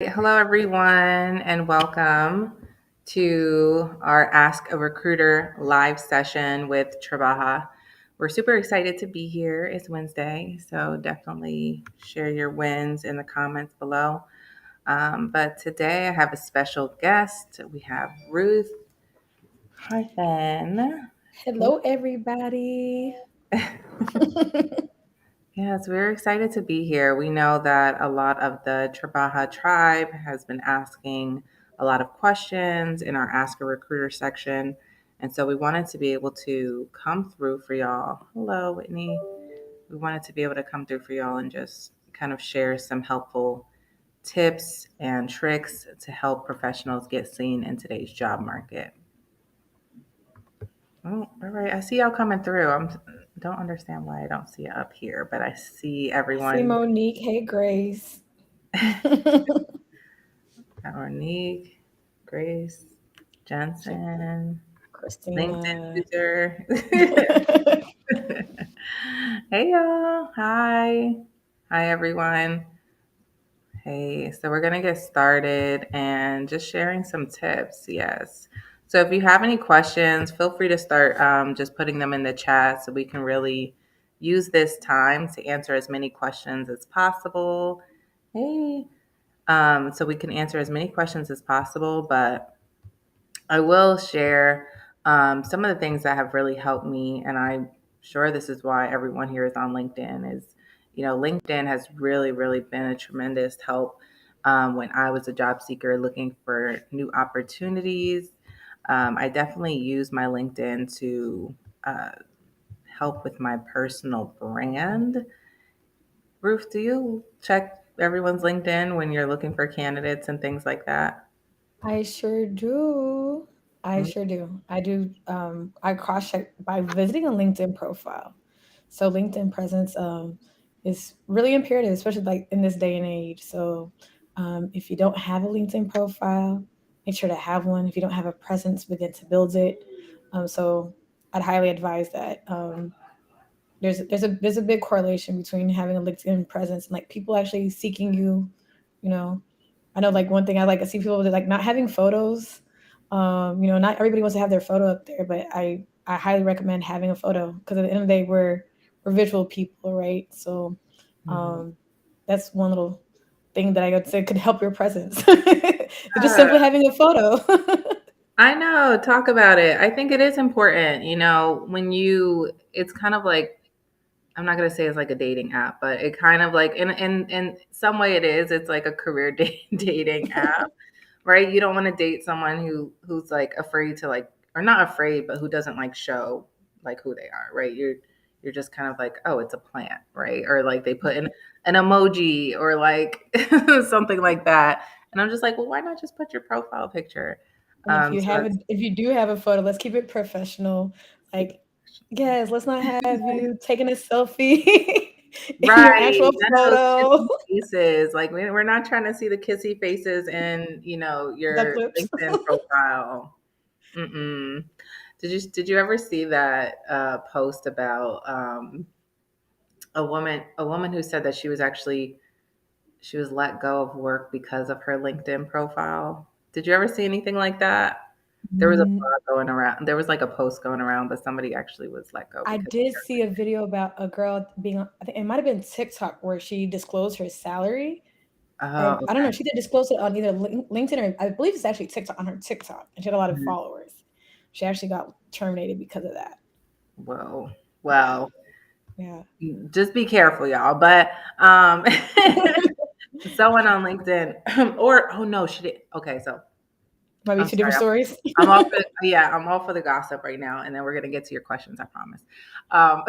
Hello, everyone, and welcome to our Ask a Recruiter live session with Tribaja. We're super excited to be here. It's Wednesday, so definitely share your wins in the comments below. But today I have a special guest. We have Ruth Harthen. Hello, everybody. Yes, we're excited to be here. We know that a lot of the Tribaja tribe has been asking a lot of questions in our Ask a Recruiter section. And so we wanted to be able to come through for y'all. Hello, Whitney. We wanted to be able to come through for y'all and just kind of share some helpful tips and tricks to help professionals get seen in today's job market. Oh, all right. I see y'all coming through. Don't understand why I don't see it up here, but I see I see everyone. Monique. Hey, Grace. Monique, Grace, Jensen, LinkedIn Christina. user. Hey y'all. Hi. Hi everyone. Hey, so we're gonna get started and just sharing some tips. Yes. So if you have any questions, feel free to start just putting them in the chat so we can really use this time to answer as many questions as possible. Hey. So we can answer as many questions as possible, but I will share some of the things that have really helped me, and I'm sure this is why everyone here is on LinkedIn. LinkedIn has really, really been a tremendous help when I was a job seeker looking for new opportunities. I definitely use my LinkedIn to uh, help with my personal brand. Ruth, do you check everyone's LinkedIn when you're looking for candidates and things like that? I sure do. I Mm. sure do. I do. I cross check by visiting a LinkedIn profile. So LinkedIn presence is really imperative, especially like in this day and age. So if you don't have a LinkedIn profile, make sure to have one. If you don't have a presence, begin to build it. So I'd highly advise that. There's a big correlation between having a LinkedIn presence and like people actually seeking you. You know, I know like one thing I like to see people that like not having photos. Not everybody wants to have their photo up there, but I highly recommend having a photo because at the end of the day we're visual people, right? So Mhm. um, that's one little thing that I would say could help your presence. It's just Yeah. simply having a photo. I know, talk about it. I think it is important, it's kind of like, I'm not gonna say it's like a dating app, but it kind of like in some way it is. It's like a career dating app, right? You don't want to date someone who's like afraid to like, or not afraid, but who doesn't like show like who they are, right? You're just kind of like, oh, it's a plant, right? Or like they put in an emoji or like something like that. And I'm just like, well, why not just put your profile picture? And So that's if you do have a photo, let's keep it professional. Like, yes, let's not have you taking a selfie in your right. actual None of those photo. kissy faces. Like we're not trying to see the kissy faces in, Duck your lips. LinkedIn profile. Mm-mm. Did you ever see that post about a woman who said that she was let go of work because of her LinkedIn profile? Did you ever see anything like that? There was a Mm, blog going around. There was like a post going around, but somebody actually was let go I because did see a video about a girl being on, I think it might have been TikTok where she disclosed her salary. oh, Or I don't okay. know, she did disclose it on either LinkedIn or I believe it's actually TikTok on her TikTok. And she had a lot of Mhm. followers. She actually got terminated because of that. Whoa. Yeah. Well, Yeah. just be careful, y'all. But someone on LinkedIn, or oh no, she did. Okay, so Might be I'm two different sorry. stories. I'm all for yeah, I'm all for the gossip right now, and then we're gonna get to your questions. I promise. Um,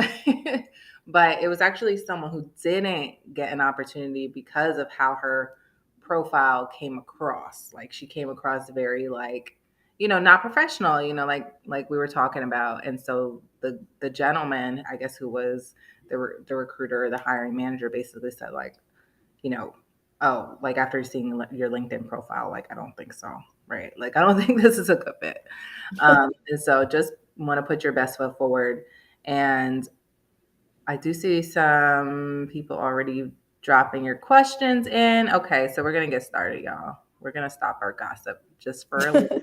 but it was actually someone who didn't get an opportunity because of how her profile came across. Like she came across very like, not professional. Like we were talking about, and so the gentleman, I guess, who was the recruiter, the hiring manager, basically said like, you know, oh, like after seeing your LinkedIn profile, like I don't think so, right? Like I don't think this is a good fit. And so just want to put your best foot forward. And I do see some people already. dropping your questions in. Okay, so we're gonna get started, y'all. We're gonna stop our gossip just for a little.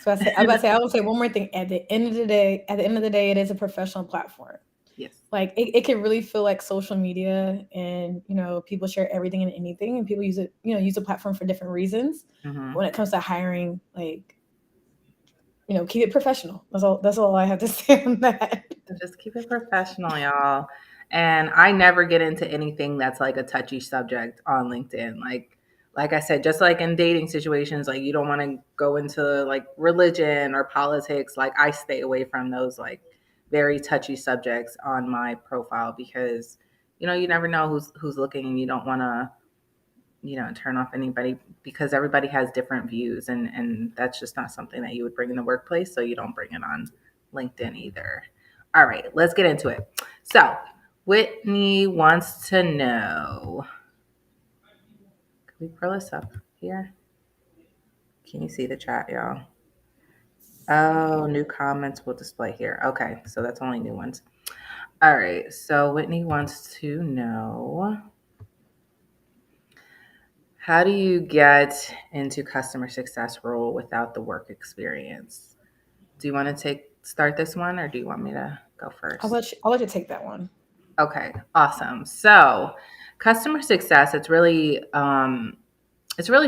So I about to say, I will say one more thing. At the end of the day, it is a professional platform. Yes. Like it can really feel like social media, and people share everything and anything, and people use it, use a platform for different reasons. Mm-hmm. When it comes to hiring, like, keep it professional. That's all I have to say on that. So just keep it professional, y'all. And I never get into anything that's like a touchy subject on LinkedIn. Like I said, just like in dating situations, like you don't want to go into like religion or politics. Like I stay away from those like very touchy subjects on my profile because you never know who's looking, and you don't want to turn off anybody because everybody has different views, and that's just not something that you would bring in the workplace. So you don't bring it on LinkedIn either. All right, let's get into it. So Whitney wants to know, can we pull this up here? Can you see the chat, y'all? Oh, new comments will display here. Okay, so that's only new ones. All right, so Whitney wants to know, how do you get into customer success role without the work experience? Do you want to start this one, or do you want me to go I'll first? let you take that one. Okay, awesome. So, customer success, it's really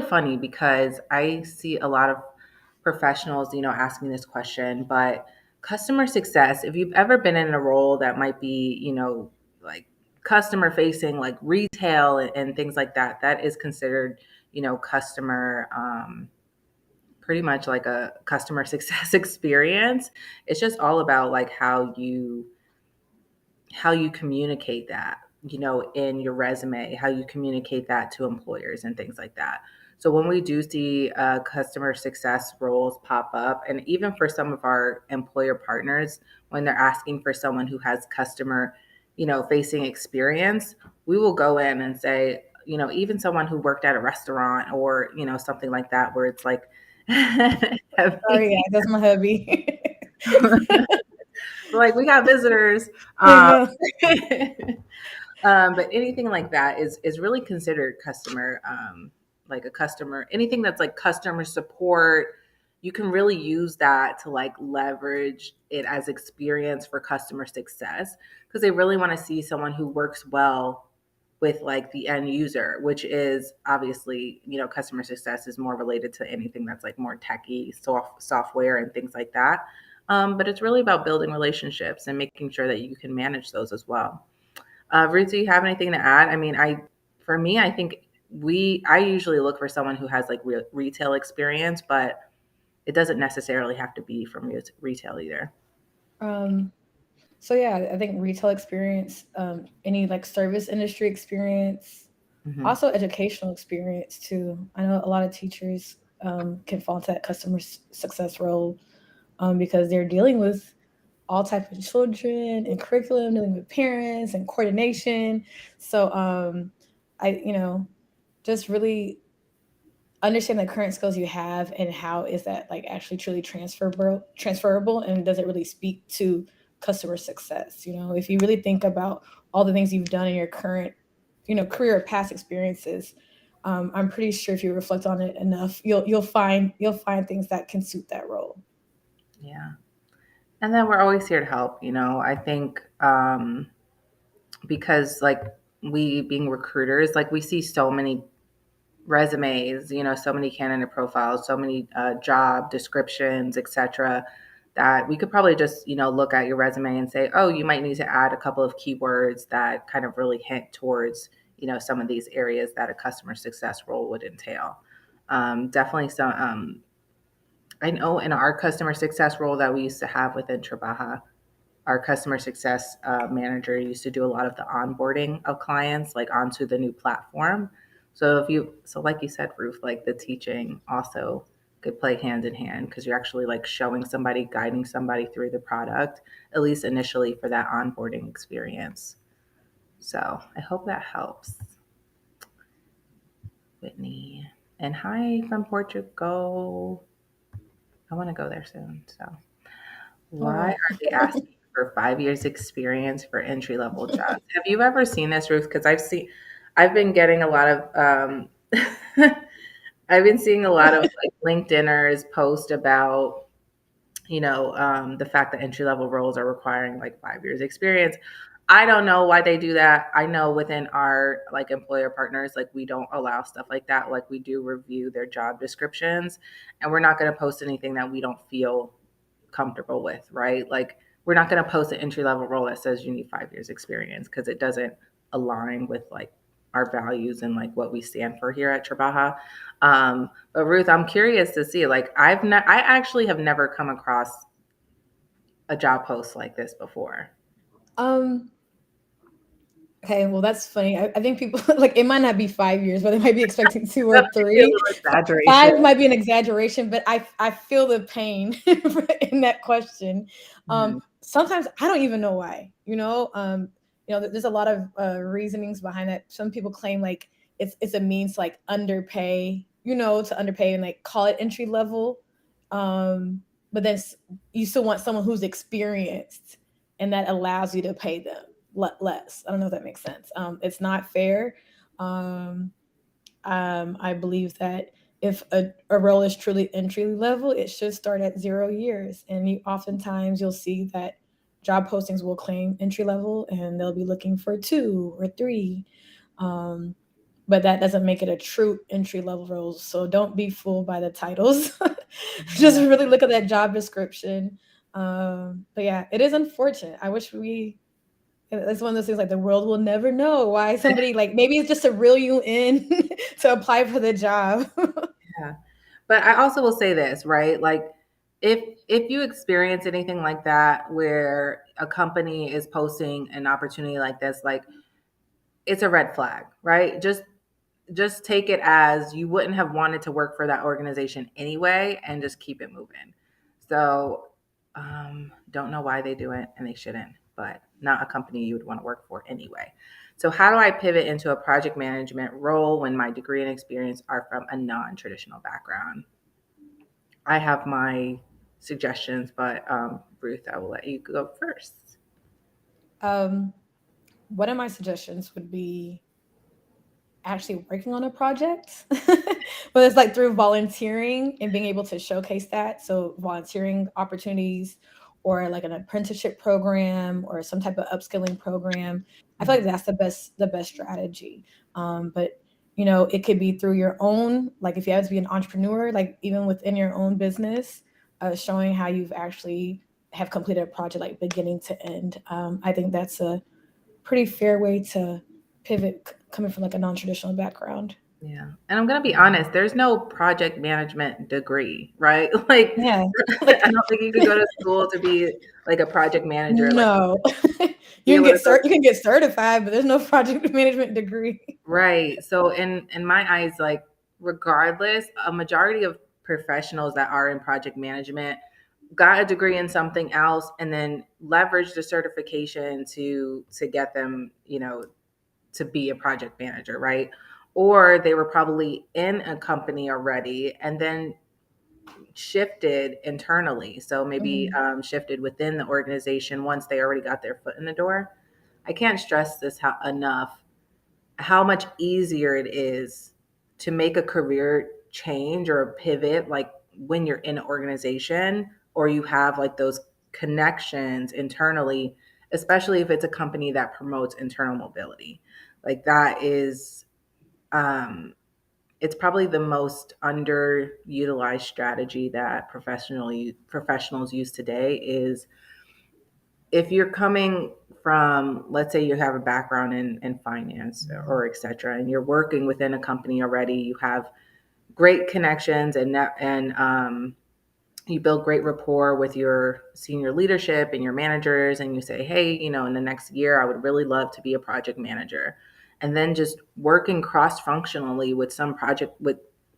funny because I see a lot of professionals, asking this question, but customer success, if you've ever been in a role that might be, like customer facing, like retail and things like that, that is considered, customer, pretty much like a customer success experience. It's just all about like how you communicate that, in your resume, how you communicate that to employers and things like that. So when we do see customer success roles pop up, and even for some of our employer partners, when they're asking for someone who has customer, facing experience, we will go in and say, even someone who worked at a restaurant or, something like that, where it's like Sorry, heavy. guys, that's my hubby. Like we got visitors. I Um, know. but anything like that is really considered customer, like a customer, anything that's like customer support. You can really use that to like leverage it as experience for customer success, because they really want to see someone who works well with like the end user, which is obviously, customer success is more related to anything that's like more techy software and things like that. But it's really about building relationships and making sure that you can manage those as well. Ruth, do you have anything to add? I mean, for me, I think I usually look for someone who has like retail experience, but it doesn't necessarily have to be from retail either. Um, so yeah, I think retail experience, any like service industry experience, Hmm. also educational experience too. I know a lot of teachers can fall into that customer success role, because they're dealing with all type of children and curriculum, dealing with parents and coordination. So I just really understand the current skills you have, and how is that like actually truly transferable, and does it really speak to customer success. If you really think about all the things you've done in your current career or past experiences, I'm pretty sure if you reflect on it enough, you'll find things that can suit that role. Yeah. And then we're always here to help, I think, because like we being recruiters, like we see so many resumes, so many candidate profiles, so many job descriptions, etc., that we could probably just, look at your resume and say, oh, you might need to add a couple of keywords that kind of really hint towards, some of these areas that a customer success role would entail. Definitely some. I know in our customer success role that we used to have within Tribaja, our customer success manager used to do a lot of the onboarding of clients like onto the new platform. So like you said, Ruth, like the teaching also could play hand in hand, because you're actually like showing somebody, guiding somebody through the product, at least initially for that onboarding experience. So I hope that helps, Whitney. And hi from Portugal. I want to go there soon. So All why right. are they asking for 5 years experience for entry level jobs? Have you ever seen this, Ruth? Because I've been getting a lot of I've been seeing a lot of like LinkedIners post about the fact that entry level roles are requiring like 5 years experience. I don't know why they do that. I know within our like employer partners, like we don't allow stuff like that. Like we do review their job descriptions, and we're not going to post anything that we don't feel comfortable with, right? Like we're not going to post an entry level role that says you need 5 years experience because it doesn't align with like our values and like what we stand for here at Tribaja. But Ruth, I'm curious to see, like I actually have never come across a job post like this before. Um, okay, well, that's funny. I think people like it might not be 5 years, but they might be expecting two That or might be a three. little exaggeration. 5 might be an exaggeration, but I feel the pain in that question. Mhm. Sometimes I don't even know why. There's a lot of reasonings behind that. Some people claim like it's a means to like underpay, to underpay and like call it entry level. But then you still want someone who's experienced, and that allows you to pay them less. I don't know if that makes sense. It's not fair. Um, I believe that if a role is truly entry level, it should start at 0 years. And oftentimes you'll see that job postings will claim entry level and they'll be looking for 2 or 3. Um, but that doesn't make it a true entry level role. So don't be fooled by the titles. Just Yeah. really look at that job description. But yeah, it is unfortunate. I wish it's one of those things like the world will never know why somebody like maybe it's just to reel you in to apply for the job. Yeah. But I also will say this, right? Like if you experience anything like that where a company is posting an opportunity like this, like it's a red flag, right? Just take it as you wouldn't have wanted to work for that organization anyway and just keep it moving. So don't know why they do it and they shouldn't, but not a company you would want to work for anyway. So how do I pivot into a project management role when my degree and experience are from a non-traditional background? I have my suggestions, but Ruth, I will let you go first. um, One of my suggestions would be actually working on a project, but it's like through volunteering and being able to showcase that. So volunteering opportunities or like an apprenticeship program or some type of upskilling program. I feel like Mhm. that's the best strategy. But it could be through your own, like if you have to be an entrepreneur, like even within your own business, showing how you've actually have completed a project like beginning to end. I think that's a pretty fair way to pivot coming from like a non-traditional background. Yeah. And I'm going to be honest, there's no project management degree, right? Like, Yeah. I Like don't think you could go to school to be like a project manager, like no. be able to go. You can get certified, but there's no project management degree. Right. So in my eyes, like regardless, a majority of professionals that are in project management got a degree in something else and then leveraged the certification to get them, to be a project manager, right? Or they were probably in a company already and then shifted internally. So maybe Mhm. shifted within the organization once they already got their foot in the door. I can't stress this enough how much easier it is to make a career change or a pivot like when you're in an organization or you have like those connections internally, especially if it's a company that promotes internal mobility. Like that is um it's probably the most underutilized strategy that professionals use today is if you're coming from, let's say you have a background in finance or et cetera, and you're working within a company already, you have great connections and you build great rapport with your senior leadership and your managers, and you say, hey, in the next year I would really love to be a project manager, and then just working cross functionally with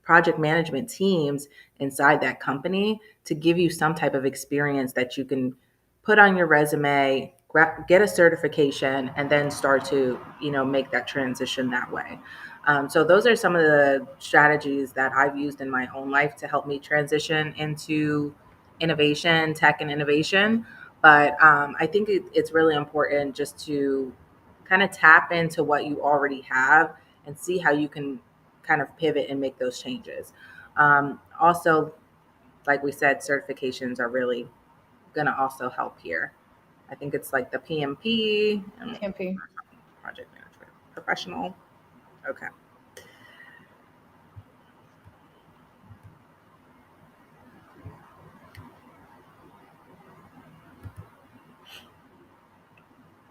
project management teams inside that company to give you some type of experience that you can put on your resume, get a certification, and then start to make that transition that way. So those are some of the strategies that I've used in my own life to help me transition into innovation, tech and innovation. But I think it's really important just to kind of tap into what you already have and see how you can kind of pivot and make those changes. Also, like we said, certifications are really going to also help here. I think it's like the PMP and PMP. project management professional. Okay.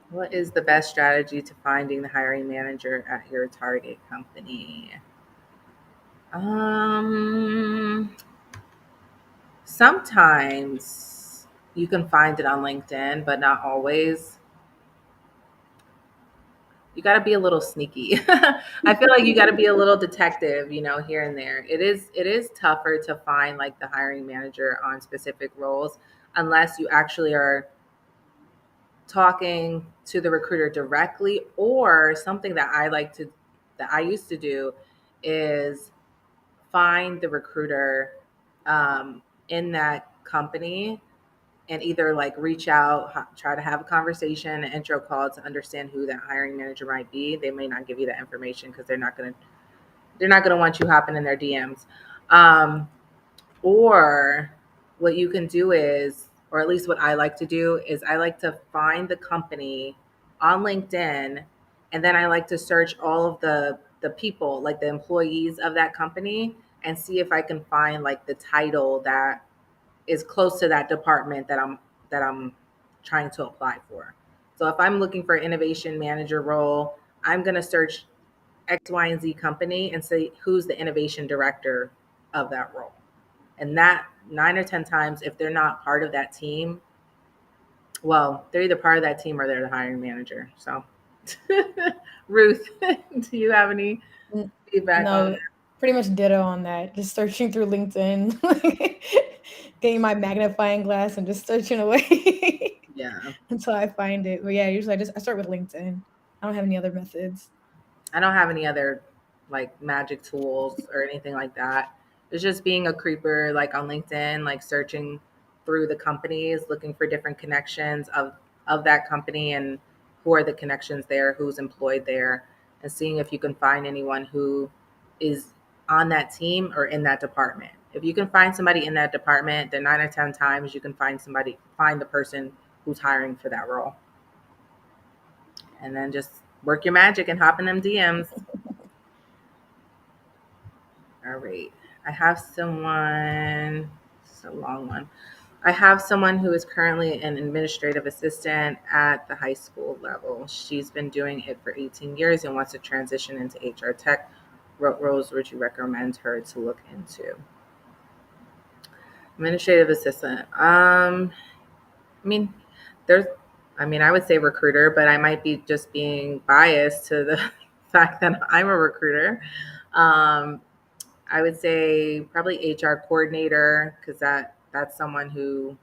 What is the best strategy to finding the hiring manager at your target company? Um, Sometimes you can find it on LinkedIn, but not always. You got to be a little sneaky. I feel like you got to be a little detective, here and there. It is tougher to find like the hiring manager on specific roles unless you actually are talking to the recruiter directly, or something that I used to do is find the recruiter in that company and either like reach out, try to have a conversation, an intro call to understand who that hiring manager might be. They may not give you that information because they're not gonna want you hopping in their DMs. Um, or what you can do is, or at least what I like to do is, I like to find the company on LinkedIn, and then I like to search all of the people, like the employees of that company, and see if I can find like the title that is close to that department that I'm trying to apply for. So if I'm looking for an innovation manager role, I'm going to search X, Y, and Z company and say who's the innovation director of that role. And that 9 or 10 times, if they're not part of that team, well, they're either part of that team or they're the hiring manager. So, Ruth, do you have any N- feedback on No, pretty much ditto on that. Just searching through LinkedIn, getting my magnifying glass and just searching away that? Yeah. until I find it. But yeah, usually I start with LinkedIn. I don't have any other methods. I don't have any other like magic tools or anything like that. It's just being a creeper, like on LinkedIn, like searching through the companies, looking for different connections of that company and who are the connections there, who's employed there, and seeing if you can find anyone who is on that team or in that department. If you can find somebody in that department, then 9 or 10 times you can find the person who's hiring for that role, and then just work your magic and hop in them DMs. All right. I have someone, it's a long one. I have someone who is currently an administrative assistant at the high school level. She's been doing it for 18 years and wants to transition into HR tech. What roles would you recommend her to look into? Administrative assistant. I mean, there's, I would say recruiter, but I might be just being biased to the fact that I'm a recruiter. Um, I would say probably HR coordinator, because that's someone who,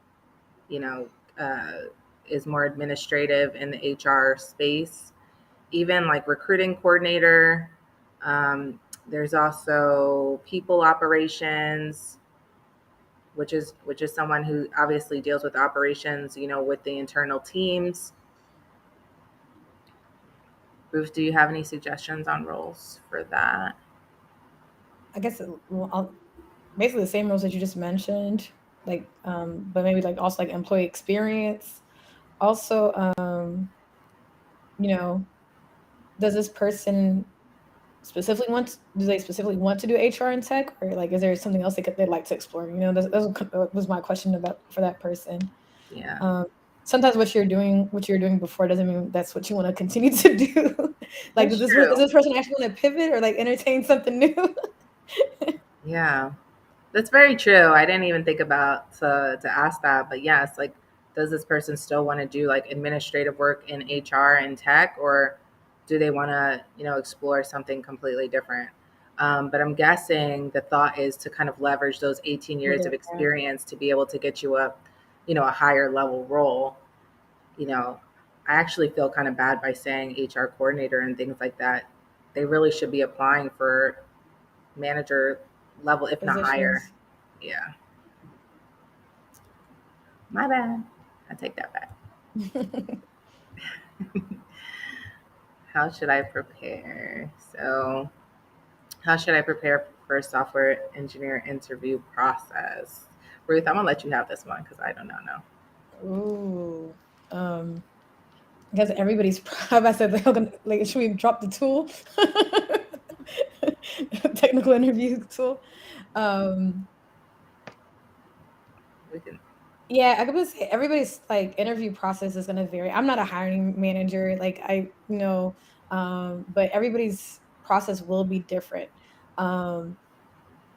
you know uh, is more administrative in the HR space. Even like recruiting coordinator. There's also people operations, which is someone who obviously deals with operations, with the internal teams. Ruth, do you have any suggestions on roles for that? I guess basically the same roles that you just mentioned, like but maybe like also like employee experience. Also, you know, does this person do they specifically want to do HR and tech, or like is there something else they'd like to explore? That was my question about for that person. Yeah, Um, Sometimes what you're doing before doesn't mean that's what you want to continue to do. Like, that's does true. this person actually want to pivot or like entertain something new? Yeah. That's very true. I didn't even think about to ask that, but yes, like, does this person still want to do like administrative work in HR and tech, or do they want to, explore something completely different? But I'm guessing the thought is to kind of leverage those 18 years of Yeah. experience to be able to get you a higher level role. You know, I actually feel kind of bad by saying HR coordinator and things like that. They really should be applying for manager level, if not higher. Positions. Yeah. My bad. I take that back. How should I prepare? So, how should I prepare for a software engineer interview process? Ruth, I'm gonna let you have this one because I do not know. Ooh. I guess everybody's I said they're gonna like should we drop the tool? Technical interview tool. Um We can. yeah, I could say everybody's like interview process is gonna vary. I'm not a hiring manager, like I know, but everybody's process will be different. Um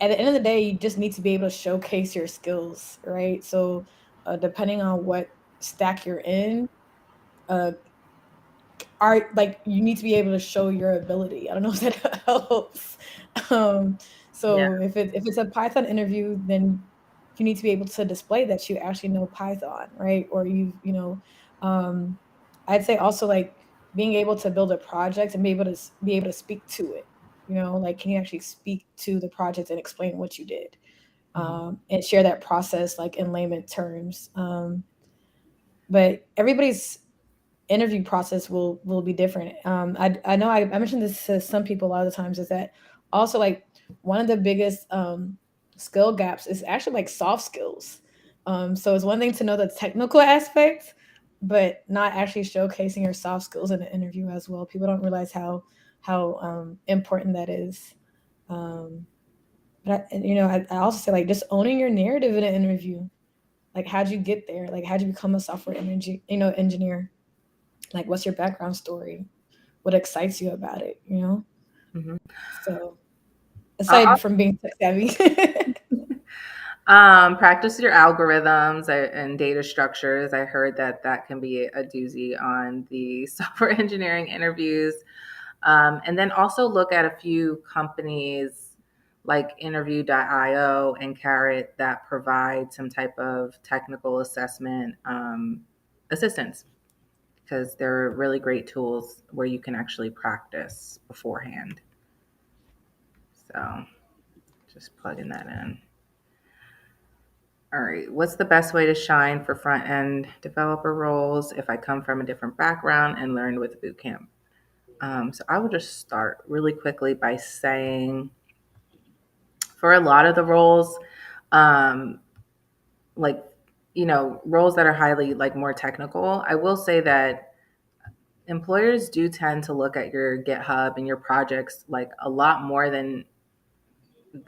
at the end of the day, you just need to be able to showcase your skills, right? So depending on what stack you're in, uh are like you need to be able to show your ability. I don't know if that helps. Um, Yeah. so if it's a Python interview, then you need to be able to display that you actually know Python, right? Or um, I'd say also like being able to build a project and be able to speak to it. You know, like can you actually speak to the project and explain what you did, Mhm. and share that process like in layman terms. But everybody's interview process will be different. I know I mentioned this to some people a lot of the times is that also like one of the biggest skill gaps is actually like soft skills. So it's one thing to know the technical aspects, but not actually showcasing your soft skills in an interview as well. People don't realize how important that is. Um, I also say like just owning your narrative in an interview. Like how'd you get there? Like how'd you become a software energy, engineer? Like, what's your background story? What excites you about it? You know. Mhm. So I'll, aside from being tech savvy, practice your algorithms and data structures. I heard that that can be a doozy on the software engineering interviews. And then also look at a few companies like interview.io and Carrot that provide some type of technical assessment assistance because they're really great tools where you can actually practice beforehand. So just plugging that in. All right. What's the best way to shine for front end developer roles if I come from a different background and learned with boot camp? So I will just start really quickly by saying for a lot of the roles, um, like, roles that are highly like more technical, I will say that employers do tend to look at your GitHub and your projects like a lot more than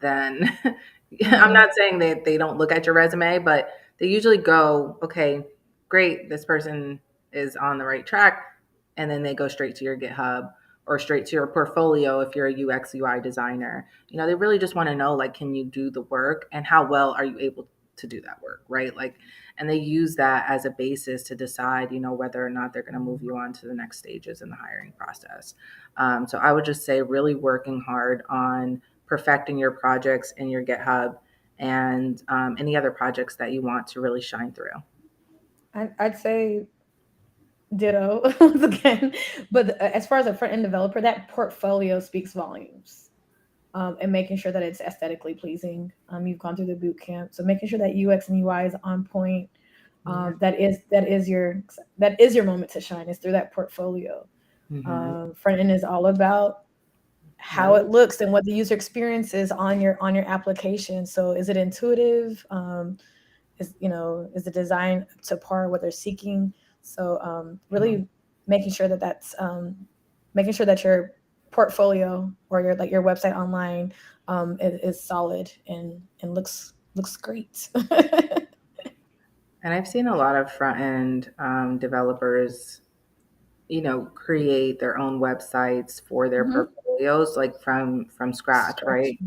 I'm hmm not saying that they don't look at your resume, but they usually go, okay, great, this person is on the right track. And then they go straight to your GitHub or straight to your portfolio if you're a UX UI designer. They really just want to know like, can you do the work and how well are you able to do that work, right? Like, and they use that as a basis to decide, whether or not they're going to move you on to the next stages in the hiring process. So I would just say really working hard on perfecting your projects in your GitHub and any other projects that you want to really shine through. I'd say ditto once again. But as far as a front end developer, that portfolio speaks volumes. And making sure that it's aesthetically pleasing. You've gone through the boot camp, so making sure that UX and UI is on point. Yeah. That is your moment to shine. Is through that portfolio. Mm-hmm. Front end is all about how Yep. it looks and what the user experience is on your application. So is it intuitive? Is the design to par what they're seeking? So Mm-hmm. really making sure that making sure that your portfolio or your website online is solid and looks great. And I've seen a lot of front end developers, create their own websites for their hmm portfolios, like from scratch, Scratch. right?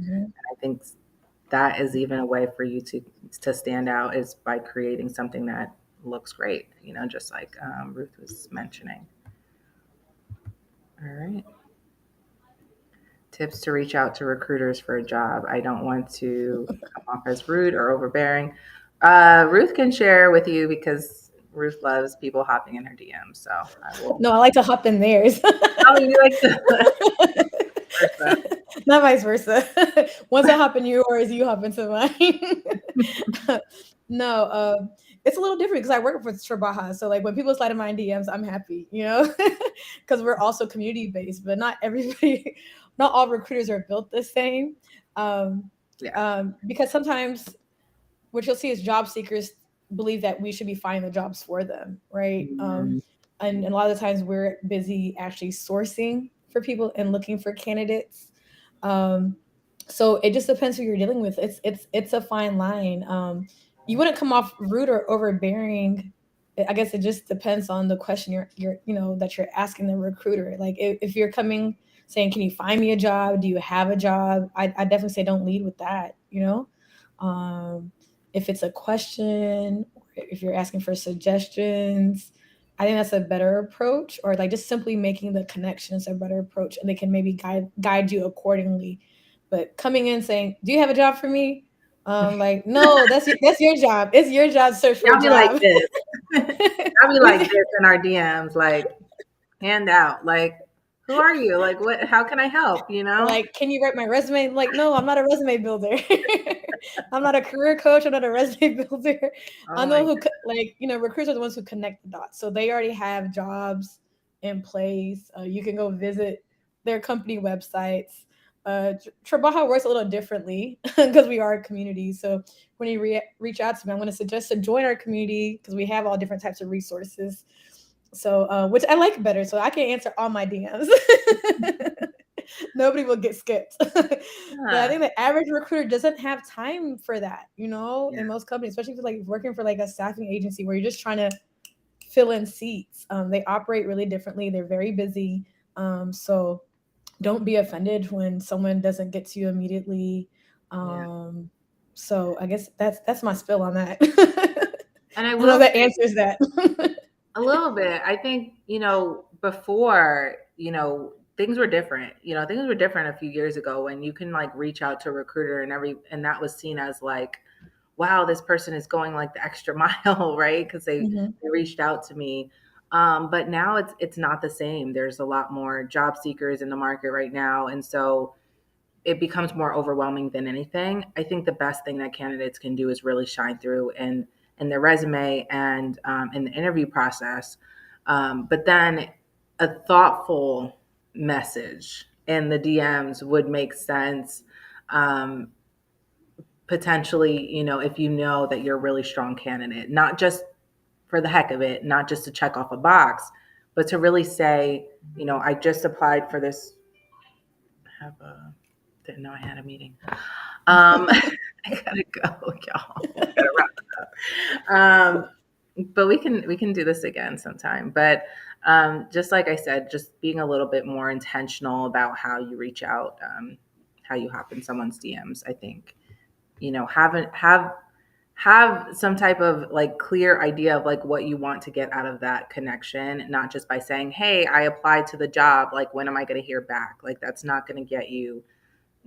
I think that is even a way for you to stand out is by creating something that looks great, just like Ruth was mentioning. All right. Tips to reach out to recruiters for a job. I don't want to come off as rude or overbearing. Ruth can share with you because Ruth loves people hopping in her DMs. So I will. No, I like to hop in theirs. Oh, you like the person. Not vice versa. Once I hop in yours, you hop into mine. No, it's a little different because I work for Tribaja. So like when people slide in my DMs, I'm happy, because we're also community based, but not everybody, not all recruiters are built the same. Um, Yeah. because sometimes what you'll see is job seekers believe that we should be finding the jobs for them, right? Mm, And a lot of the times we're busy actually sourcing for people and looking for candidates. Um, so it just depends who you're dealing with. It's a fine line. You wouldn't come off rude or overbearing. I guess it just depends on the question you're that you're asking the recruiter. Like if you're coming saying, "Can you find me a job? Do you have a job?" I definitely say don't lead with that. Um, if it's a question, or if you're asking for suggestions, I think that's a better approach, or like just simply making the connections a better approach, and they can maybe guide you accordingly. But coming in saying, "Do you have a job for me?" Like, no, that's your job. It's your job to search for a y'all be like job. this. Y'all be like We this in our DMs, like hand out. Like, who are you? Like, what? How can I help? You know? like, can you write my resume? Like, no, I'm not a resume builder. I'm not a career coach. I'm not a resume builder. Oh I'm the my one who, like, recruiters are the ones who connect the dots. So they already have jobs in place. You can go visit their company websites. Trabaja works a little differently because we are a community. So when you reach out to me, I'm going to suggest to join our community because we have all different types of resources. So, which I like better. So I can answer all my DMs. Nobody will get skipped. But I God. think the average recruiter doesn't have time for that, Yeah. in most companies, especially if you're like working for like a staffing agency where you're just trying to fill in seats. They operate really differently. They're very busy. So don't be offended when someone doesn't get to you immediately. Yeah. Um, so I guess that's my spill on that. And I I don't know will if that say answers that. a little bit. I think, before, things were different. Things were different a few years ago when you can like reach out to a recruiter and that was seen as like, wow, this person is going like the extra mile, right? Because Mhm. they reached out to me. But now it's not the same. There's a lot more job seekers in the market right now. And so it becomes more overwhelming than anything. I think the best thing that candidates can do is really shine through in their resume and in the interview process. But then a thoughtful message in the DMs would make sense. Um, Potentially, if you know that you're a really strong candidate, not just for the heck of it, not just to check off a box, but to really say, I just applied for this. Have a Didn't know I had a meeting. I gotta go, y'all. We gotta wrap it up. But we can do this again sometime. But just like I said, just being a little bit more intentional about how you reach out, how you hop in someone's DMs. I think have some type of like clear idea of like what you want to get out of that connection, not just by saying, "Hey, I applied to the job. Like, when am I going to hear back?" Like, that's not going to get you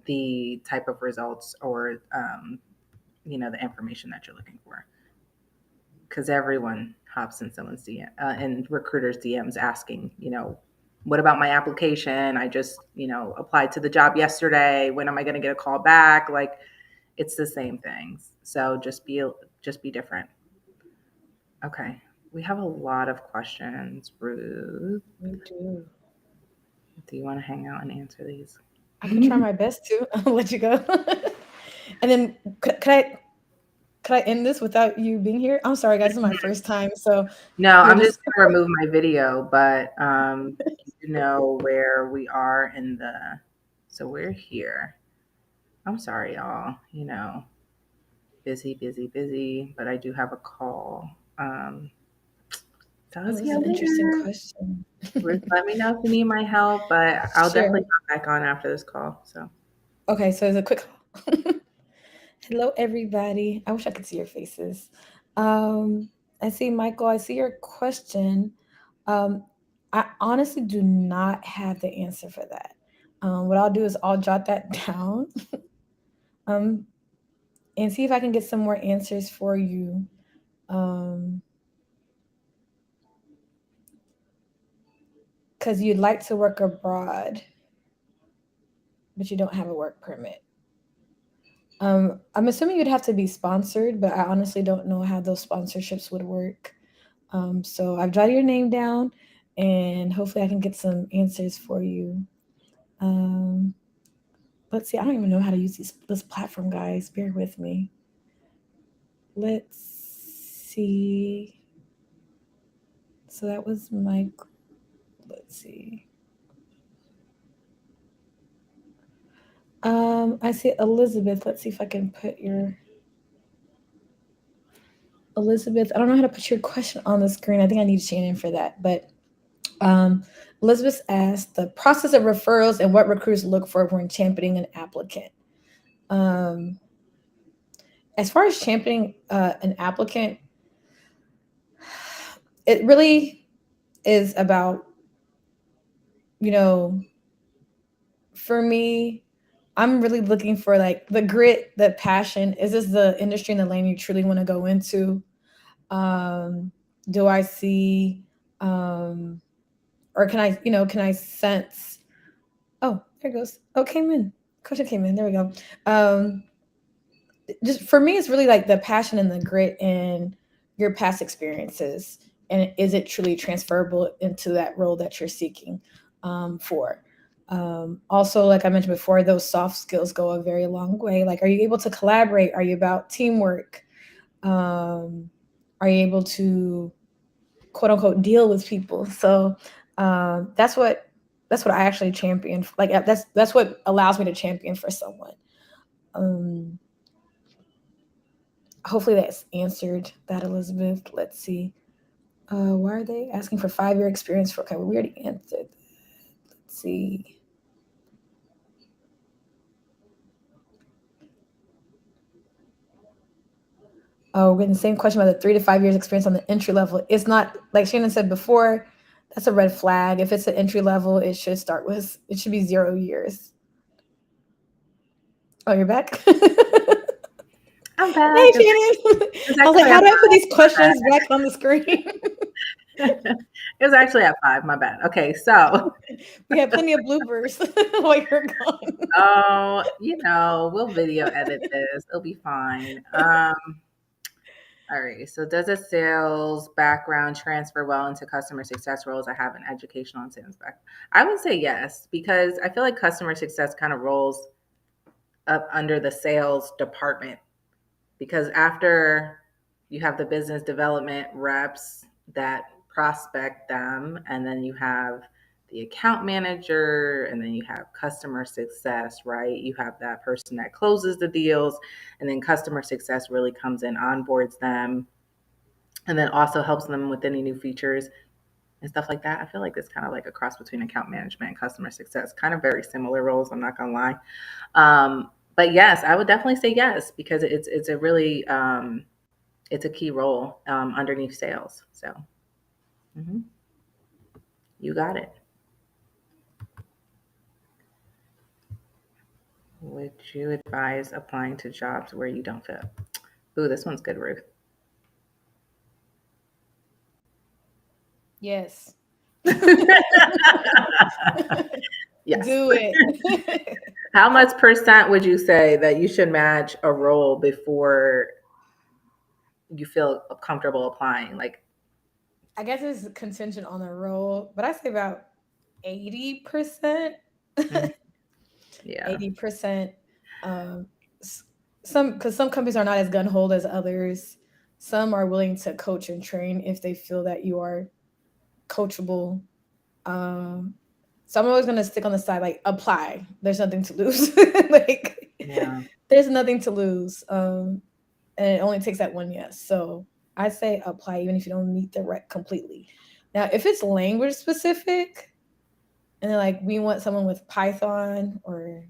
the type of results or the information that you're looking for, because everyone hops in someone's DM and recruiters DMs asking, what about my application? I just applied to the job yesterday. When am I going to get a call back? Like, it's the same things. So just be different. Okay, we have a lot of questions. Ruth, We do. do you want to hang out and answer these? I could try my best to. I'll let you go. And then could I end this without you being here? I'm sorry, guys. This is my first time, so No, we'll I'm just. just gonna remove my video, but you know where we are in the. So we're here. I'm sorry, y'all. Busy, busy, busy. But I do have a call. So I'll Oh, see this is you an interesting later. question. Ruth, let me know if you need my help, but I'll Sure. definitely come back on after this call. So Okay, so it's a quick. Hello, everybody. I wish I could see your faces. Um, I see Michael. I see your question. Um, I honestly do not have the answer for that. What I'll do is I'll jot that down. Um, and see if I can get some more answers for you. Um, because you'd like to work abroad. but you don't have a work permit. I'm assuming you'd have to be sponsored, but I honestly don't know how those sponsorships would work. So I've jotted your name down, and hopefully I can get some answers for you. Um, let's see. I don't even know how to use this platform, guys. Bear with me. Let's see. So that was Mike. Let's see. I see Elizabeth. Let's see if I can put your Elizabeth. I don't know how to put your question on the screen. I think I need Shannon for that. But um, Elizabeth asked the process of referrals and what recruiters look for when championing an applicant. Um, as far as championing an applicant, it really is about, you know, for me, I'm really looking for like the grit, the passion. Is this the industry and the lane you truly want to go into? Um, do I see, um, or can I, can I sense? Oh, there it goes. Oh, came in. Coach came in. There we go. Um, just for me, it's really like the passion and the grit and your past experiences, and is it truly transferable into that role that you're seeking for? Also, like I mentioned before, those soft skills go a very long way. Like, are you able to collaborate? Are you about teamwork? Um, are you able to quote unquote deal with people? So that's what I actually champion. Like that's what allows me to champion for someone. Um, hopefully that's answered that, Elizabeth. Let's see. Why are they asking for 5 year experience for? Okay, well, we already answered. Let's see. Oh, we're getting the same question about the 3 to 5 years experience on the entry level. It's not like Shannon said before. That's a red flag. If it's an entry level, it should be 0 years. Oh, you're back. Hey, I'm back. Shannon. It's I was like, actually how at do I put these five. questions back on the screen? It was actually at 5. My bad. Okay, so We had plenty of bloopers while you're gone. we'll video edit this. It'll be fine. All right. So does a sales background transfer well into customer success roles? I have an educational and sales background. I would say yes, because I feel like customer success kind of rolls up under the sales department, because after you have the business development reps that prospect them, and then you have the account manager, and then you have customer success, right? You have that person that closes the deals, and then customer success really comes in, onboards them, and then also helps them with any new features and stuff like that. I feel like it's kind of like a cross between account management and customer success, kind of very similar roles. I'm not gonna lie. But yes, I would definitely say yes, because it's a really it's a key role underneath sales. So mhm, you got it. Would you advise applying to jobs where you don't fit? Ooh, this one's good, Ruth. Yes. Yes. Do it. How much percent would you say that you should match a role before you feel comfortable applying? Like, I guess it's contingent on the role, but I say about 80%. mhm, yeah, 80%. Um, some because some companies are not as gun hold as others. Some are willing to coach and train if they feel that you are coachable. Um, so I'm always gonna stick on the side like apply. There's nothing to lose. Like yeah. there's nothing to lose. And it only takes that one yes. So I say apply even if you don't meet the rec completely. Now, if it's language specific and they're like, we want someone with Python or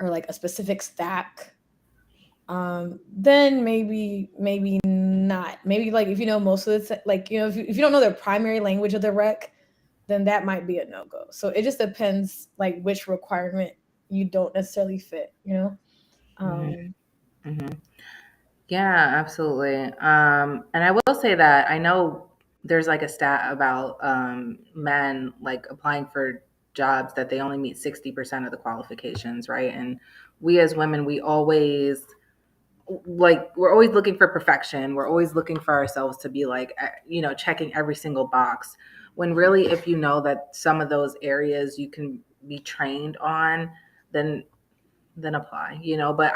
like a specific stack, then maybe not. Maybe like if you know most of the like if you don't know the primary language of the rec, then that might be a no go. So it just depends like which requirement you don't necessarily fit. Hmm. Um, Hmm. Yeah, absolutely. And I will say that I know there's like a stat about men like applying for jobs that they only meet 60% of the qualifications, right? And we as women, we always like we're always looking for perfection. We're always looking for ourselves to be like checking every single box. When really, if you know that some of those areas you can be trained on, then apply. But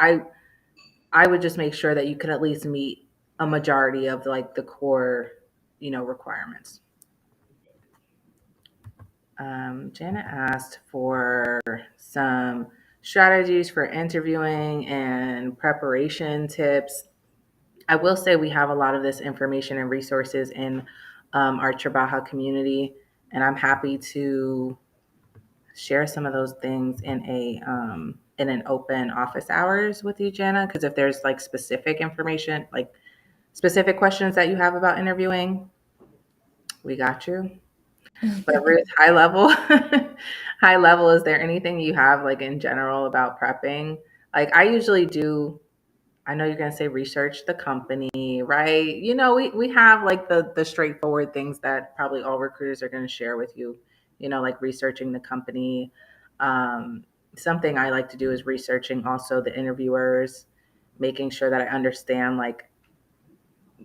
I would just make sure that you could at least meet a majority of like the core, requirements. Janet asked for some strategies for interviewing and preparation tips. I will say we have a lot of this information and resources in our Tribaja community, and I'm happy to share some of those things in an open office hours with you, Jana. Because if there's like specific information, like specific questions that you have about interviewing, we got you. But Ruth, high level, high level, is there anything you have like in general about prepping? Like I usually do. I know you're gonna say research the company, right? We have like the straightforward things that probably all recruiters are gonna share with you. Like researching the company. Um, Something I like to do is researching also the interviewers, making sure that I understand like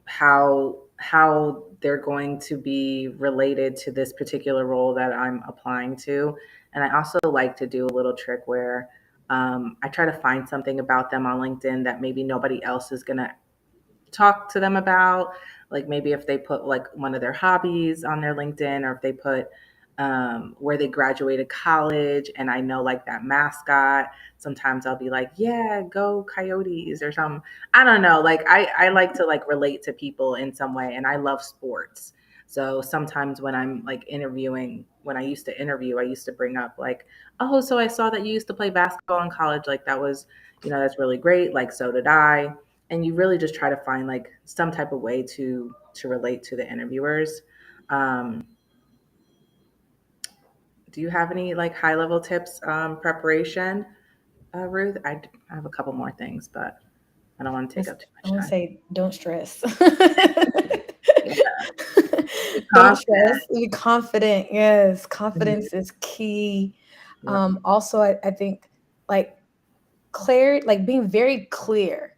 how they're going to be related to this particular role that I'm applying to. And I also like to do a little trick where I try to find something about them on LinkedIn that maybe nobody else is going to talk to them about. Like maybe if they put like one of their hobbies on their LinkedIn, or if they put where they graduated college and I know like that mascot, sometimes I'll be like, yeah, go Coyotes or something. I don't know. Like I like to like relate to people in some way, and I love sports. So sometimes when I'm like interviewing, when I used to interview, I used to bring up like, oh, so I saw that you used to play basketball in college. Like that was, that's really great. Like so did I. And you really just try to find like some type of way to relate to the interviewers. Um, do you have any like high level tips preparation, Ruth? I have a couple more things, but I don't want to take up too I much want to time. say, don't stress. Yeah, be Don't confident. stress. Be confident. Yes, Mhm. confidence is key. Yep. Also, I think like like being very clear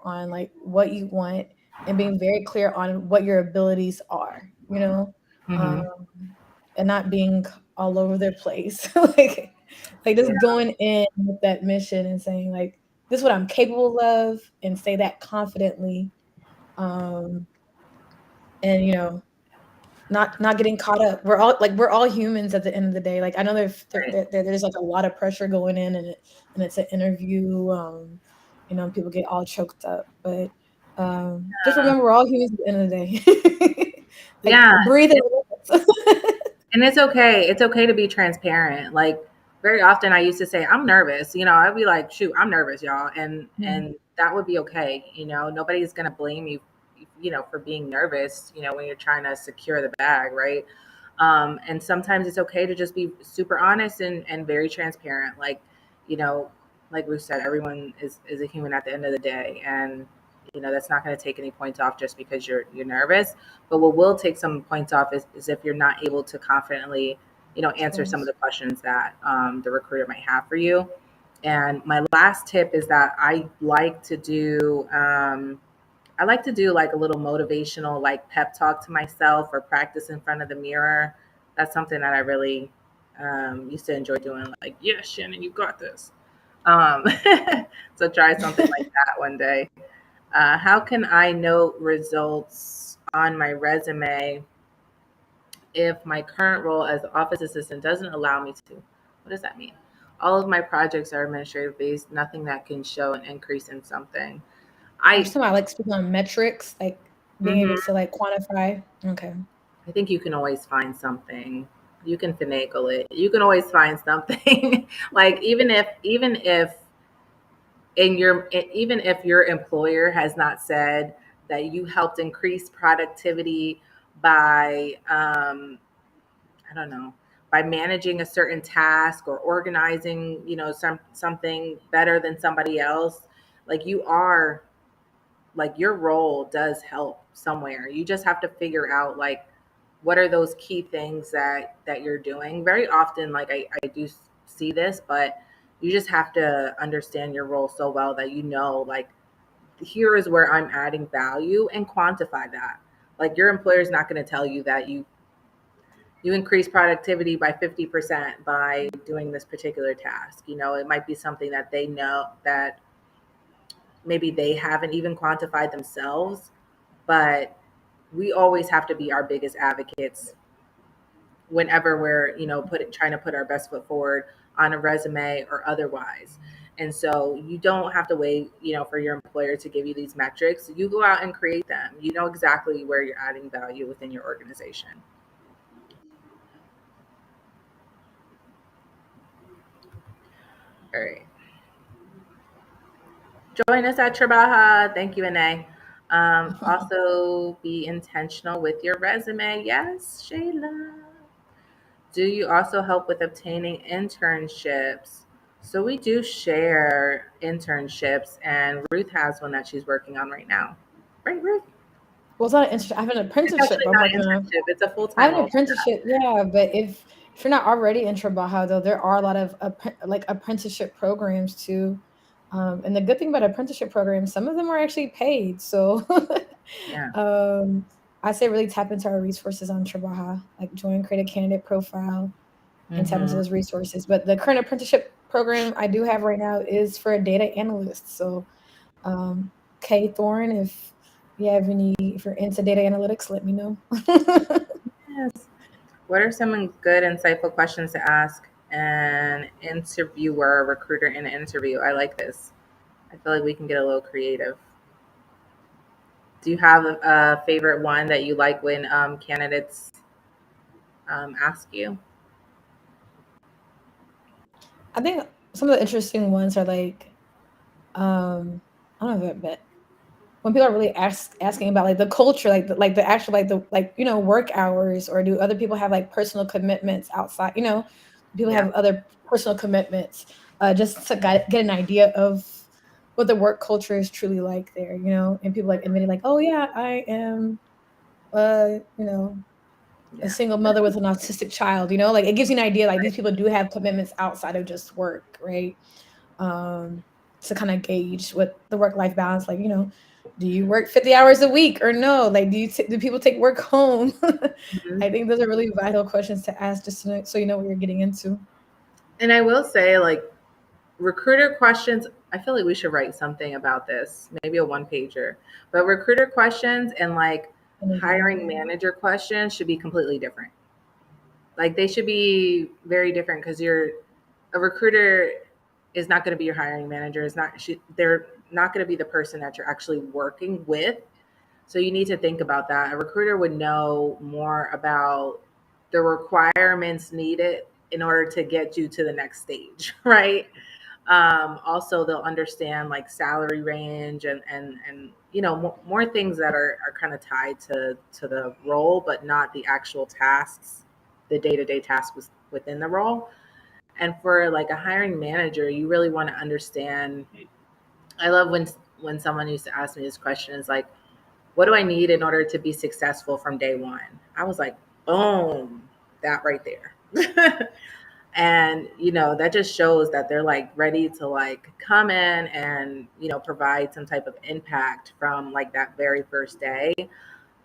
on like what you want, and being very clear on what your abilities are, Hmm. um, and not being all over the place. Like Yeah. just going in with that mission and saying like, this is what I'm capable of, and say that confidently. Um, and not getting caught up. We're all humans at the end of the day. Like I know Right. there's like a lot of pressure going in, and it's an interview. People get all choked up, but just remember we're all humans at the end of the day. Like Yeah. breathe in. And it's okay. It's okay to be transparent. Like very often I used to say, I'm nervous. I'd be like, shoot, I'm nervous, y'all. And that would be okay. Nobody's gonna blame you, for being nervous, when you're trying to secure the bag, right? And sometimes it's okay to just be super honest and very transparent. You know, like we said, everyone is a human at the end of the day. And that's not going to take any points off just because you're nervous. But what will take some points off is if you're not able to confidently, Of answer some of course. the questions that the recruiter might have for you. And my last tip is that I like to do like a little motivational like pep talk to myself or practice in front of the mirror. That's something that I really used to enjoy doing. Like, yeah, Shannon, you got this. Um, so try something like that one day. How can I note results on my resume if my current role as office assistant doesn't allow me to? What does that mean? All of my projects are administrative based, nothing that can show an increase in something. You're talking I about like speaking on metrics, like being able mhm. to like quantify. Okay. I think you can always find something. You can finagle it. You can always find something. Like even if even if your employer has not said that you helped increase productivity by I don't know, by managing a certain task or organizing, something better than somebody else, like you are like your role does help somewhere. You just have to figure out like what are those key things that you're doing. Very often, like I do see this, but you just have to understand your role so well that you know, like, here is where I'm adding value, and quantify that. Like, your employer is not going to tell you that you increase productivity by 50% by doing this particular task. You know, it might be something that they know that maybe they haven't even quantified themselves, but we always have to be our biggest advocates whenever we're, trying to put our best foot forward on a resume or otherwise. And so you don't have to wait, for your employer to give you these metrics. You go out and create them. You know exactly where you're adding value within your organization. All right. Join us at Tribaja. Thank you, Ine. Also, be intentional with your resume. Yes, Shayla. Do you also help with obtaining internships? So we do share internships, and Ruth has one that she's working on right now. Right, Ruth? Well, it's not an internship. I have an It's apprenticeship actually I'm not an working on. internship, it's a full I time have an role. apprenticeship, yeah, but if you're not already in Tribaja, though, there are a lot of like apprenticeship programs too. And the good thing about apprenticeship programs, some of them are actually paid. So Yeah. um, I say really tap into our resources on Tribaja, like join, create a candidate profile, and tap into Hmm. those resources. But the current apprenticeship program I do have right now is for a data analyst. So um, Kay Thorne, if you have any, if you're into data analytics, let me know. Yes. What are some good, insightful questions to ask an interviewer, recruiter in an interview? I like this. I feel like we can get a little creative. Do you have a favorite one that you like when candidates ask you? I think some of the interesting ones are like, I don't know, but when people are really asking about like the culture, like the actual like the like work hours, or do other people have like personal commitments outside? People Yeah. have other personal commitments, just to get an idea of what the work culture is truly like there. And people like admitting like, oh yeah, I am, uh, you know, a Yeah. single mother with an autistic child. Like it gives you an idea like these people do have commitments outside of just work, right? um, to kind of gauge what the work life balance like. Do you work 50 hours a week or no? Like, do people take work home? Mhm. I think those are really vital questions to ask, just so you know what you're getting into. And I will say, like, recruiter questions, I feel like we should write something about this, maybe a one pager. But recruiter questions and like hiring manager questions should be completely different. Like, they should be very different, because you're a recruiter is not going to be your hiring manager. Is not they're not going to be the person that you're actually working with. So you need to think about that. A recruiter would know more about the requirements needed in order to get you to the next stage, right? Also, they'll understand like salary range, and more things that are kind of tied to the role, but not the actual tasks, the day to day tasks within the role. And for like a hiring manager, you really want to understand. I love when someone used to ask me this question, is like, what do I need in order to be successful from day one? I was like, boom, that right there. And that just shows that they're like ready to like come in and provide some type of impact from like that very first day.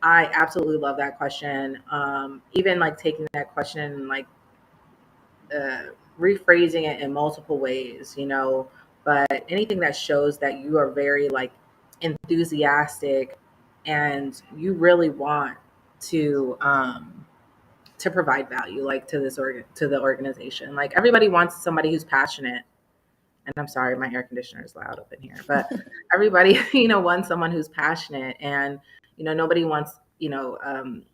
I absolutely love that question. Even like taking that question and like uh, rephrasing it in multiple ways, but anything that shows that you are very like enthusiastic and you really want to provide value, like, to the organization. Like, everybody wants somebody who's passionate. And I'm sorry, my air conditioner is loud up in here, but everybody wants someone who's passionate. And nobody wants an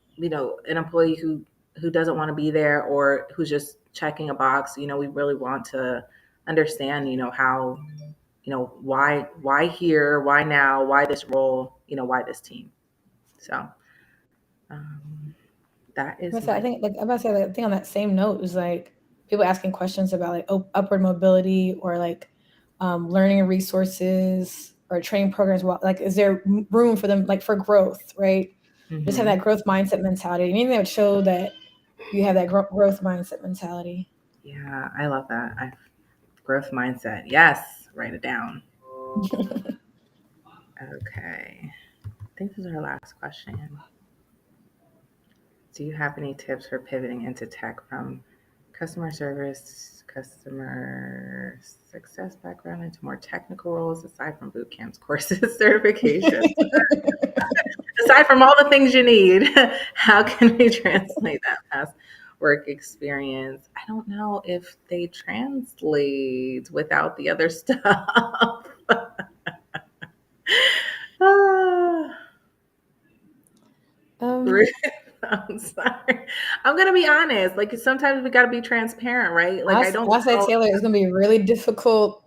employee who doesn't want to be there, or who's just checking a box. We really want to understand how, why here, why now, why this role, why this team. So um, that is I my. think like I'm about to say, like, I think on that same note is like people asking questions about like upward mobility, or like learning resources or training programs. Like, is there room for them, like for growth, right? Just have Hmm. that growth mindset mentality. Anything that would show that you have that growth mindset mentality. Yeah, I love that. Growth mindset. Yes, write it down. Okay. I think this is our last question. Do you have any tips for pivoting into tech from customer service, customer success background into more technical roles aside from boot camps, courses, certifications? Aside from all the things you need, how can we translate that past work experience? I don't know if they translate without the other stuff. Ah, um, Ruth, I'm sorry. I'm gonna be honest. Like sometimes we gotta be transparent, right? Like I don't I say know. Taylor, it's gonna be really difficult,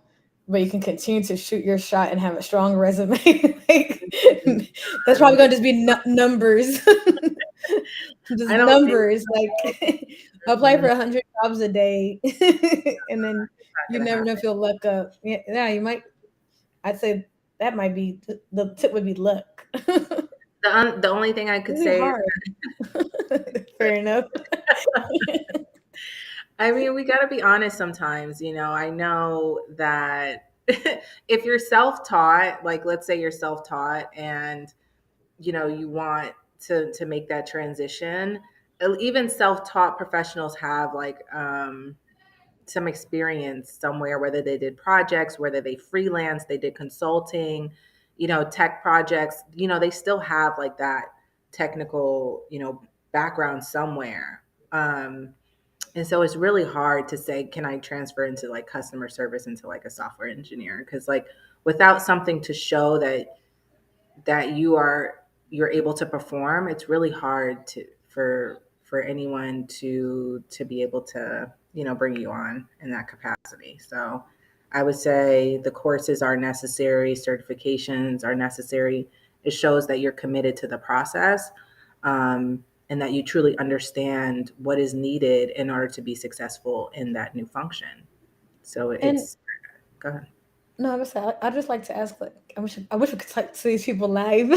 but you can continue to shoot your shot and have a strong resume. Like, that's I probably don't gonna think just be numbers, just I don't think numbers. Like, apply for mm, 100 jobs a day, and then not you gonna never know happen. if you'll luck up. Yeah, yeah, you might. I'd say that might be the tip would be luck. The only thing I could Really say is, hard. Fair enough. I mean, we got to be honest sometimes. I know that if you're self-taught, like let's say you're self-taught and you want to make that transition, even self-taught professionals have like some experience somewhere, whether they did projects, whether they freelance, they did consulting, tech projects, they still have like that technical, background somewhere. And so it's really hard to say, can I transfer into like customer service into like a software engineer? Because like without something to show that you're able to perform, it's really hard for anyone to be able to bring you on in that capacity. So I would say the courses are necessary, certifications are necessary. It shows that you're committed to the process, and that you truly understand what is needed in order to be successful in that new function. So And it's go ahead. no, I was I just like to ask, like, I wish we could talk to these people live.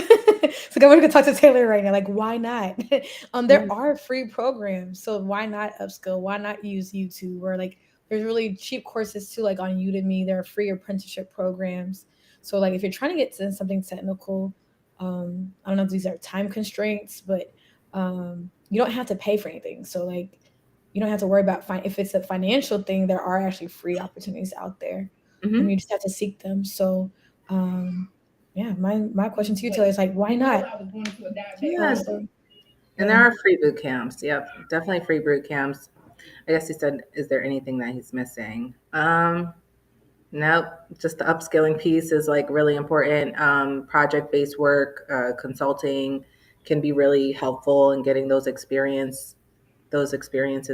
So I wish we could talk to Taylor right now. Like, why not? Yeah. There are free programs, so why not upskill? Why not use YouTube? Or like, there's really cheap courses too, like on Udemy. There are free apprenticeship programs. So like, if you're trying to get to something technical, I don't know if these are time constraints, but you don't have to pay for anything. So like, you don't have to worry about if it's a financial thing. There are actually free opportunities out there. Hmm. You just have to seek them. So, yeah, my question to you, Taylor, is like, why not? Yeah. So, And yeah, there are free boot camps. Yep, definitely free boot camps. I guess he said, "Is there anything that he's missing?" Nope. Just the upskilling piece is like really important. Project-based work, consulting can be really helpful in getting those experiences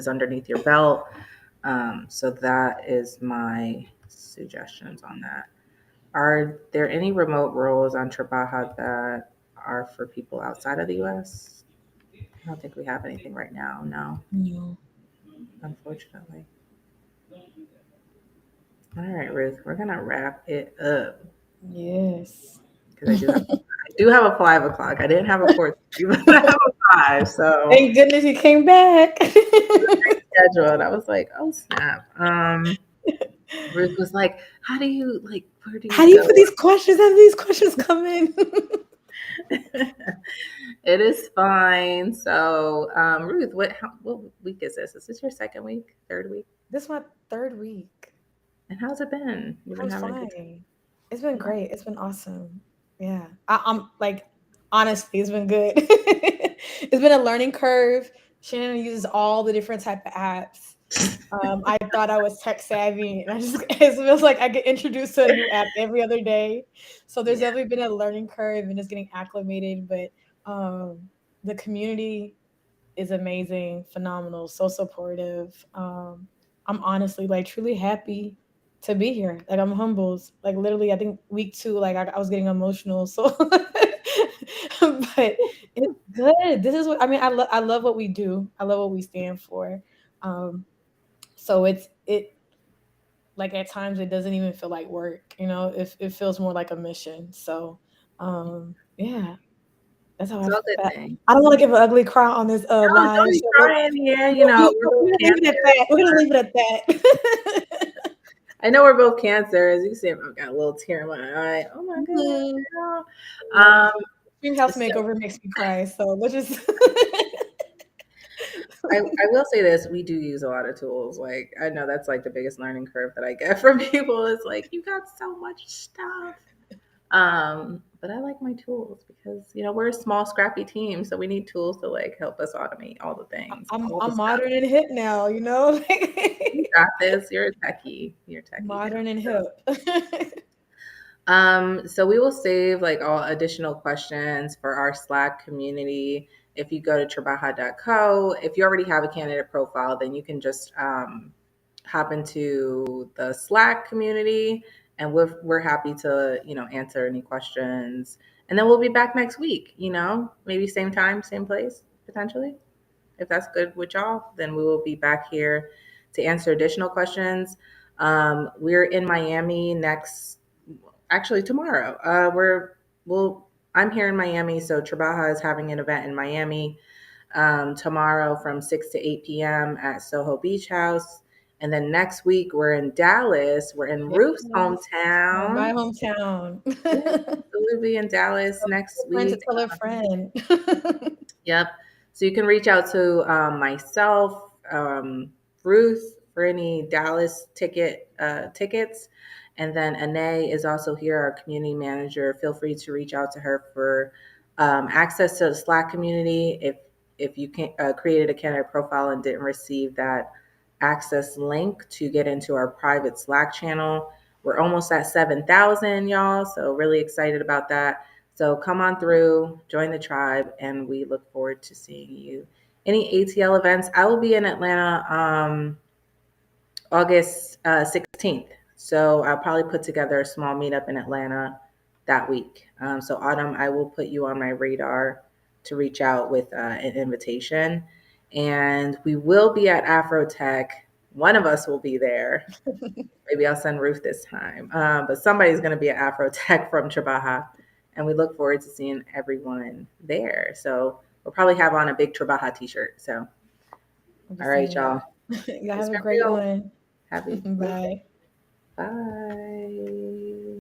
underneath your belt. So that is my suggestions on that. Are there any remote roles on Tribaja that are for people outside of the U.S.? I don't think we have anything right now. No, no, unfortunately. All right, Ruth, we're gonna wrap it up yes. because I do have a 5 o'clock. I didn't have a 4:30, but I have a five. So Thank goodness you came back. scheduled. I was like, oh snap. Ruth was like, how do you like? Where do you How do you go? put these questions? How do these questions come in? It is fine. So, Ruth, what week is this? Is this your second week, third week? This is my third week. And how's it been? You've been I'm having a good fine. It's been time? great. It's been awesome. Yeah. I'm like, honestly, it's been good. It's been a learning curve. Shannon uses all the different type of apps. I thought I was tech savvy, and I just it feels like I get introduced to a new app every other day. So there's Yeah. definitely been a learning curve and just getting acclimated. But the community is amazing, phenomenal, so supportive. I'm honestly like truly happy to be here. Like I'm humbled. Like literally, I think week two, like I was getting emotional. So, but it's good. This is what I mean. I love what we do. I love what we stand for. Um, so it like at times it doesn't even feel like work. It feels more like a mission. So, yeah, That's how It's I all good felt. thing. I don't want to give an ugly cry on this No, live, don't be so crying. Yeah, you know, we're both we're gonna leave it at cancers. that. We're gonna leave it at that. I know we're both cancers. You see, I've got a little tear in my eye. Oh my goodness, Mhm. girl. Yeah. Um, Dream house so makeover makes me cry. So let's just. I will say this: we do use a lot of tools. Like I know that's like the biggest learning curve that I get from people. Is like you got so much stuff. But I like my tools because you know we're a small, scrappy team, so we need tools to like help us automate all the things, I'm all the I'm stuff. modern and hip now. You got this. You're a techie. You're a techie now. Modern and hip. So we will save like all additional questions for our Slack community. If you go to tribaja.co, if you already have a candidate profile, then you can just hop into the Slack community, and we're happy to answer any questions. And then we'll be back next week. Maybe same time, same place, potentially. If that's good with y'all, then we will be back here to answer additional questions. We're in Miami next, actually tomorrow. I'm here in Miami, so Tribaja is having an event in Miami tomorrow from 6 to 8 p.m. at Soho Beach House. And then next week we're in Dallas. We're in Ruth's Yes. My hometown. hometown. Yeah, so we'll be in Dallas So next tell a friend to week. tell a friend. Yep. So you can reach out to myself, Ruth, for any Dallas tickets, and then Ane is also here, our community manager. Feel free to reach out to her for access to the Slack community. If you can created a candidate profile and didn't receive that access link to get into our private Slack channel, we're almost at 7,000, y'all. So really excited about that. So come on through, join the tribe, and we look forward to seeing you. Any ATL events? I will be in Atlanta August 16th. So I'll probably put together a small meetup in Atlanta that week. So Autumn, I will put you on my radar to reach out with an invitation. And we will be at Afrotech. One of us will be there. Maybe I'll send Ruth this time. But somebody's going to be at Afrotech from Tribaja. And we look forward to seeing everyone there. So we'll probably have on a big Tribaja t-shirt. So, I'll be all right, seeing y'all. that. Y'all It's have a been great real. one. Happy. Bye. Bye.